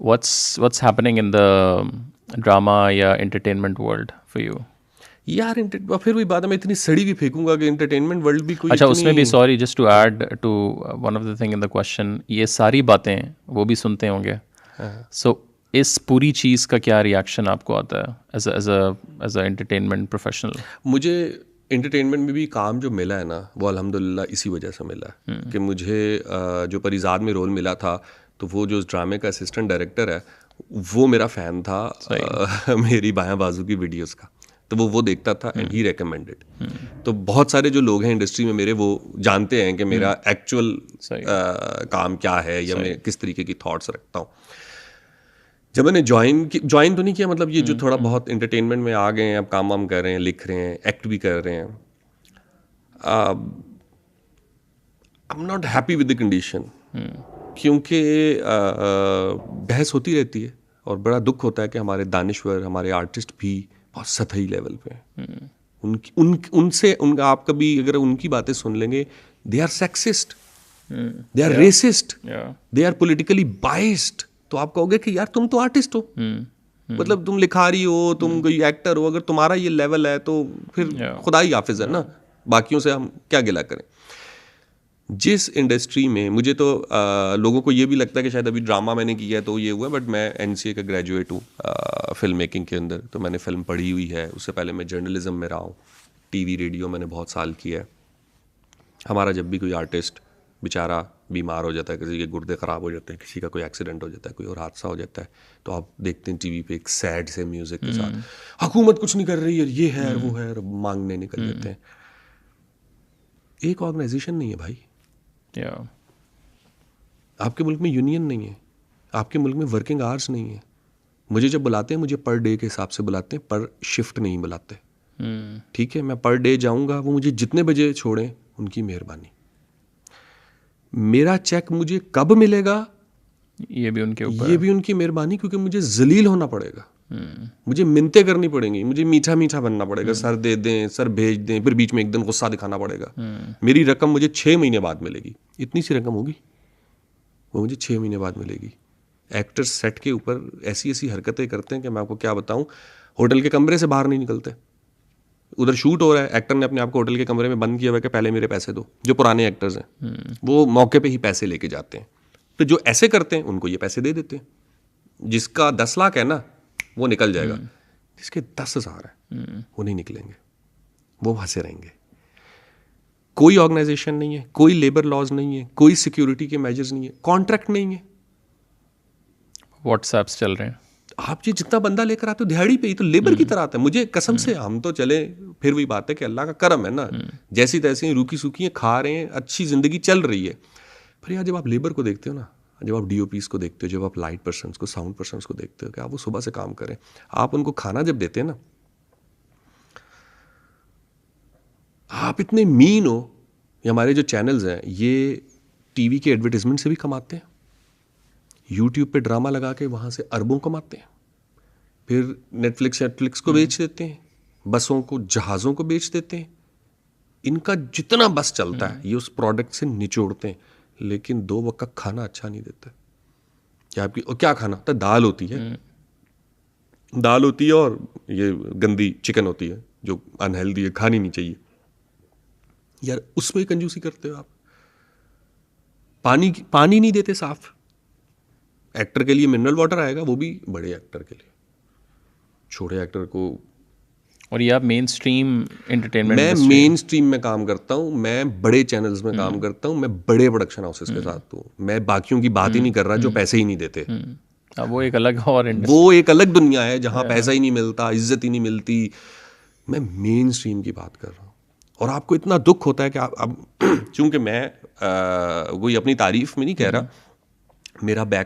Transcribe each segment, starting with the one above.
What's happening in the drama या entertainment world for you? यार फिर वही बात है, मैं इतनी सड़ी भी फेंकूंगा कि एंटरटेनमेंट वर्ल्ड भी कोई अच्छा, उसमें भी इतनी। Sorry just to add to one of the thing in the question, ये सारी बातें वो भी सुनते होंगे, हाँ। सो इस पूरी चीज़ का क्या रिएक्शन आपको आता है एज अ एंटरटेनमेंट प्रोफेशनल? मुझे एंटरटेनमेंट में भी काम जो मिला है ना, वो अल्हम्दुलिल्लाह इसी वजह से मिला है कि मुझे जो परिजाद में रोल मिला था, तो वो जो ड्रामे का असिस्टेंट डायरेक्टर है, वो मेरा फ़ैन था मेरी बायां बाजू की वीडियोस का, तो वो देखता था एंड ही रेकमेंडेड। तो बहुत सारे जो लोग हैं इंडस्ट्री में मेरे, वो जानते हैं कि मेरा एक्चुअल काम क्या है या मैं किस तरीके की थॉट्स रखता हूँ। जब मैंने ज्वाइन तो नहीं किया, मतलब ये जो थोड़ा बहुत एंटरटेनमेंट में आ गए हैं, अब काम वाम कर रहे हैं, लिख रहे हैं, एक्ट भी कर रहे हैं, I am not happy with the condition, क्योंकि बहस होती रहती है और बड़ा दुख होता है कि हमारे दानिश्वर, हमारे आर्टिस्ट भी बहुत सतही लेवल पे हैं। उनसे आप कभी अगर उनकी बातें सुन लेंगे, they are sexist, they are racist, they are politically biased. तो आप कहोगे कि यार तुम तो आर्टिस्ट हो, मतलब तुम लिखारी हो, तुम कोई एक्टर हो, अगर तुम्हारा ये लेवल है तो फिर खुदा ही हाफिज है ना, बाकियों से हम क्या गिला करें। जिस इंडस्ट्री में मुझे तो लोगों को ये भी लगता है कि शायद अभी ड्रामा मैंने किया है तो ये हुआ, बट मैं एनसीए का ग्रेजुएट हूँ फिल्म मेकिंग के अंदर, तो मैंने फिल्म पढ़ी हुई है। उससे पहले मैं जर्नलिज्म में रहा हूँ, टीवी रेडियो मैंने बहुत साल किया है। हमारा जब भी कोई आर्टिस्ट बेचारा बीमार हो जाता है, किसी के गुर्दे ख़राब हो जाते हैं, किसी का कोई एक्सीडेंट हो जाता है, कोई और हादसा हो जाता है, तो आप देखते हैं टीवी पे एक सैड से म्यूज़िक के साथ, हुकूमत कुछ नहीं कर रही है, ये है वो है, मांगने निकल जाते हैं। एक ऑर्गेनाइजेशन नहीं है भाई, आपके मुल्क में यूनियन नहीं है, आपके मुल्क में वर्किंग आवर्स नहीं है। मुझे जब बुलाते हैं, मुझे पर डे के हिसाब से बुलाते हैं, पर शिफ्ट नहीं बुलाते। ठीक है, मैं पर डे जाऊंगा, वो मुझे जितने बजे छोड़ें उनकी मेहरबानी। मेरा चेक मुझे कब मिलेगा ये भी उनके ऊपर ये भी उनकी मेहरबानी, क्योंकि मुझे जलील होना पड़ेगा, मुझे मिन्नतें करनी पड़ेंगी, मुझे मीठा मीठा बनना पड़ेगा, सर दे दें, सर भेज दें, फिर बीच में एक दिन गुस्सा दिखाना पड़ेगा। मेरी रकम मुझे 6 महीने बाद मिलेगी, इतनी सी रकम होगी, वो मुझे 6 महीने बाद मिलेगी। एक्टर्स सेट के ऊपर ऐसी ऐसी हरकतें करते हैं कि मैं आपको क्या बताऊं। होटल के कमरे से बाहर नहीं निकलते, उधर शूट हो रहा है, एक्टर ने अपने आप को होटल के कमरे में बंद किया हुआ है कि पहले मेरे पैसे दो। जो पुराने एक्टर्स हैं वो मौके पे ही पैसे लेके जाते हैं, तो जो ऐसे करते हैं उनको ये पैसे दे देते हैं। जिसका 10 लाख है ना वो निकल जाएगा, जिसके 10,000 है वो नहीं निकलेंगे, वो वहां से रहेंगे। कोई ऑर्गेनाइजेशन नहीं है, कोई लेबर लॉज नहीं है, कोई सिक्योरिटी के मेजर्स नहीं है, कॉन्ट्रैक्ट नहीं है, व्हाट्सएप्स चल रहे हैं। आप ये जितना बंदा लेकर आते हो दिहाड़ी पे ही, तो लेबर की तरह आता है। मुझे कसम से, हम तो चले, फिर वही बात है कि अल्लाह का करम है ना, जैसी तैसी रूखी सूखी खा रहे हैं, अच्छी जिंदगी चल रही है। पर यार जब आप लेबर को देखते हो ना, जब आप डीओपीस को देखते हो, जब आप लाइट पर्सन्स को, साउंड पर्सन्स को देखते हो कि आप वो सुबह से काम करें, आप उनको खाना जब देते हैं ना, आप इतने मीन हो। ये हमारे जो चैनल्स हैं ये टीवी के एडवर्टीजमेंट से भी कमाते हैं, यूट्यूब पे ड्रामा लगा के वहाँ से अरबों कमाते हैं, फिर नेटफ्लिक्स को बेच देते हैं, बसों को, जहाज़ों को बेच देते हैं। इनका जितना बस चलता है ये उस प्रोडक्ट से निचोड़ते हैं, लेकिन 2 वक्त का खाना अच्छा नहीं देता। क्या आपकी, और क्या खाना होता है? दाल होती है, दाल होती है और ये गंदी चिकन होती है जो अनहेल्दी है, खानी नहीं चाहिए। यार उसमें कंजूसी करते हो आप। पानी नहीं देते साफ। एक्टर के लिए मिनरल वाटर आएगा, वो भी बड़े एक्टर के लिए, छोटे एक्टर को। और ये आप मेन स्ट्रीम एंटरटेनमेंट मैं मेन स्ट्रीम में काम करता हूँ, मैं बड़े चैनल्स में काम करता हूँ, मैं बड़े प्रोडक्शन हाउसेस के साथ हूँ। मैं बाकियों की बात ही नहीं कर रहा जो पैसे ही नहीं देते। वो एक अलग और वो एक अलग दुनिया है जहाँ पैसा ही नहीं मिलता, इज्जत ही नहीं मिलती। मैं मेन स्ट्रीम की बात कर रहा हूँ। और आपको इतना दुख होता है कि आप अब चूंकि मैं कोई अपनी तारीफ में नहीं कह रहा, मेरा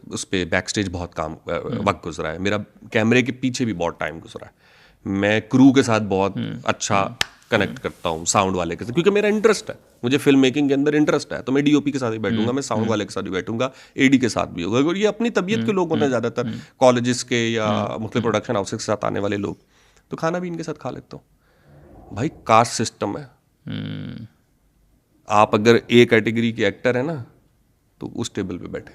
उस पर बैक स्टेज बहुत काम वक्त गुजरा है, मेरा कैमरे के पीछे भी बहुत टाइम गुजरा है। मैं क्रू के साथ बहुत अच्छा कनेक्ट करता हूँ, साउंड वाले के साथ, क्योंकि मेरा इंटरेस्ट है, मुझे फिल्म मेकिंग के अंदर इंटरेस्ट है। तो मैं डीओपी के साथ ही बैठूंगा, मैं साउंड वाले के साथ ही बैठूंगा, एडी के साथ भी होगा। और ये अपनी तबीयत के लोग होते हैं ज़्यादातर, कॉलेजेस के या मुख्तलिफ प्रोडक्शन हाउसेस के साथ आने वाले लोग, तो खाना भी इनके साथ खा लेता हूँ। भाई कास्ट सिस्टम है, आप अगर ए कैटेगरी के एक्टर है ना तो उस टेबल पे बैठे।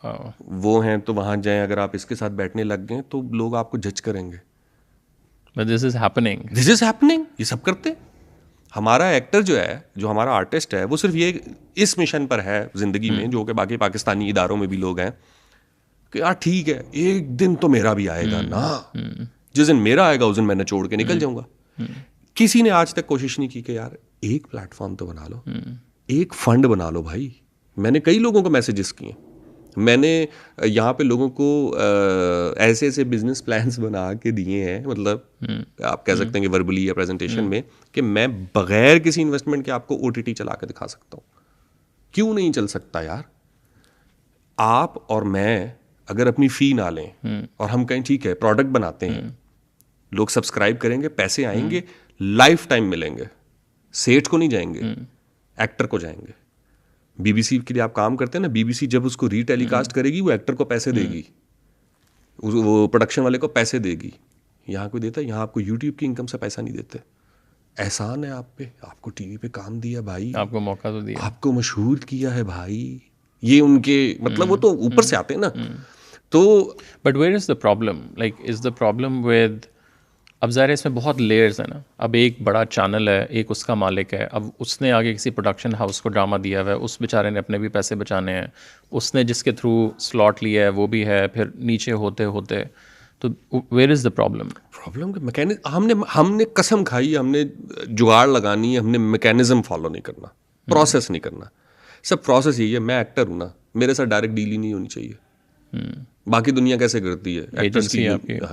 वो हैं तो वहाँ जाएं, अगर आप इसके साथ बैठने लग गए तो लोग आपको जज करेंगे। But this is happening. This is happening, ये सब करते। हमारा एक्टर जो है, जो हमारा आर्टिस्ट है, वो सिर्फ ये इस मिशन पर है जिंदगी में, जो कि बाकी पाकिस्तानी इदारों में भी लोग हैं, कि यार ठीक है एक दिन तो मेरा भी आएगा ना, जिस दिन मेरा आएगा उस दिन मैं छोड़ के निकल जाऊंगा। किसी ने आज तक कोशिश नहीं की कि यार एक प्लेटफॉर्म तो बना लो, एक फंड बना लो भाई। मैंने कई लोगों को मैसेजेस किए, मैंने यहाँ पे लोगों को ऐसे ऐसे बिजनेस प्लान्स बना के दिए हैं, मतलब आप कह सकते हैं कि वर्बली या प्रेजेंटेशन में, कि मैं बगैर किसी इन्वेस्टमेंट के आपको OTT चला के दिखा सकता हूँ। क्यों नहीं चल सकता यार? आप और मैं अगर अपनी फी ना लें और हम कहें ठीक है प्रोडक्ट बनाते हैं, लोग सब्सक्राइब करेंगे, पैसे आएंगे, लाइफ टाइम मिलेंगे, सेठ को नहीं जाएंगे, एक्टर को जाएंगे। BBC के लिए आप काम करते हैं ना, BBC जब उसको रीटेलीकास्ट करेगी वो एक्टर को पैसे देगी, वो प्रोडक्शन वाले को पैसे देगी। यहाँ कोई देता है? यहाँ आपको YouTube की इनकम से पैसा नहीं देते। एहसान है आप पे, आपको टीवी पे काम दिया भाई, आपको मौका तो दिया, आपको मशहूर किया है भाई। ये उनके मतलब वो तो ऊपर से आते हैं ना। तो but where is the problem? Like is the problem with, अब ज़ाहिर है इसमें बहुत लेयर्स है ना। अब एक बड़ा चैनल है, एक उसका मालिक है, अब उसने आगे किसी प्रोडक्शन हाउस को ड्रामा दिया हुआ है, उस बेचारे ने अपने भी पैसे बचाने हैं, उसने जिसके थ्रू स्लॉट लिया है वो भी है, फिर नीचे होते होते तो where is the problem? Problem का मैकेनिज्म, हमने कसम खाई, हमने जुगाड़ लगानी है, हमने मैकेनिज्म फॉलो नहीं करना, प्रोसेस नहीं करना। सब प्रोसेस यही है, मैं एक्टर हूँ ना, मेरे साथ डायरेक्ट डील ही नहीं होनी चाहिए। बाकी दुनिया कैसे करती है? एक्टर्स की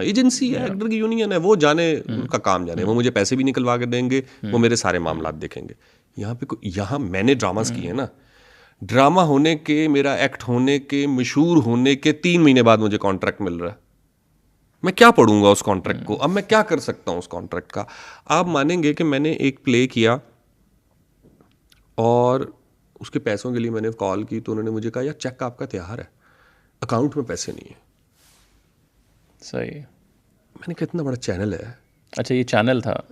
एजेंसी है, एक्टर की यूनियन है, वो जाने, उनका काम जाने, वो मुझे पैसे भी निकलवा के देंगे, वो मेरे सारे मामला देखेंगे। यहाँ पे यहाँ मैंने ड्रामास किए हैं ना, ड्रामा होने के, मेरा एक्ट होने के, मशहूर होने के 3 महीने बाद मुझे कॉन्ट्रैक्ट मिल रहा है। मैं क्या पढ़ूंगा उस कॉन्ट्रैक्ट को? अब मैं क्या कर सकता हूँ उस कॉन्ट्रैक्ट का? आप मानेंगे कि मैंने एक प्ले किया और उसके पैसों के लिए मैंने कॉल की तो उन्होंने मुझे कहा यार चेक आपका तैयार है, अकाउंट में पैसे नहीं है। सही। मैंने कहा इतना बड़ा चैनल है। अच्छा ये चैनल था?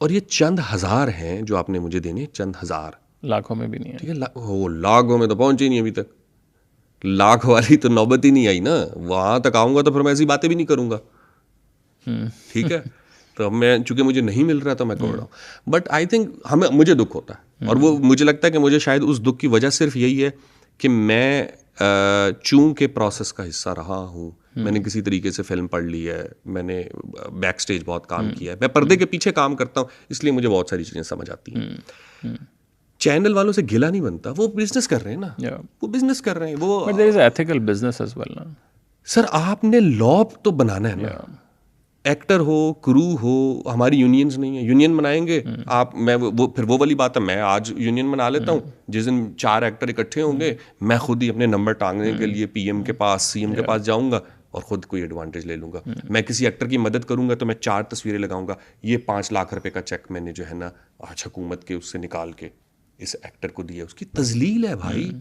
और ये चंद हजार हैं जो आपने मुझे देने, चंद हजार, लाखों में भी नहीं है। ठीक है, वो लाखों में तो पहुंचे ही नहीं अभी तक। लाख वाली तो नौबत ही नहीं आई ना। वहां तक आऊंगा तो फिर मैं ऐसी बातें भी नहीं करूंगा, ठीक है। तो अब मैं, चूंकि मुझे नहीं मिल रहा था, मैं कर रहा हूँ। बट आई थिंक मुझे दुख होता है, और वो मुझे लगता है कि मुझे शायद उस दुख की वजह सिर्फ यही है कि मैं चूंकि प्रोसेस का हिस्सा रहा हूँ, मैंने किसी तरीके से फिल्म पढ़ ली है, मैंने बैक स्टेज बहुत काम किया है, मैं पर्दे के पीछे काम करता हूँ, इसलिए मुझे बहुत सारी चीज़ें समझ आती हैं। चैनल वालों से गिला नहीं बनता, वो बिजनेस कर रहे हैं ना, वो बिजनेस कर रहे हैं वो। But there is ethical business as well ना। सर आपने लॉ तो बनाना है ना। एक्टर हो, क्रू हो, हमारी यूनियंस नहीं है, यूनियन बनाएंगे आप, मैं वो फिर वो वाली बात है, मैं आज यूनियन बना लेता हूँ, जिस दिन 4 एक्टर इकट्ठे होंगे मैं खुद ही अपने नंबर टांगने के लिए PM के पास, CM के पास जाऊंगा और खुद कोई एडवांटेज ले लूंगा। मैं किसी एक्टर की मदद करूंगा तो मैं 4 तस्वीरें लगाऊंगा, ये 5 लाख रुपए का चेक मैंने जो है ना आज हुकूमत के उससे निकाल के इस एक्टर को दिया, उसकी तजलील है भाई।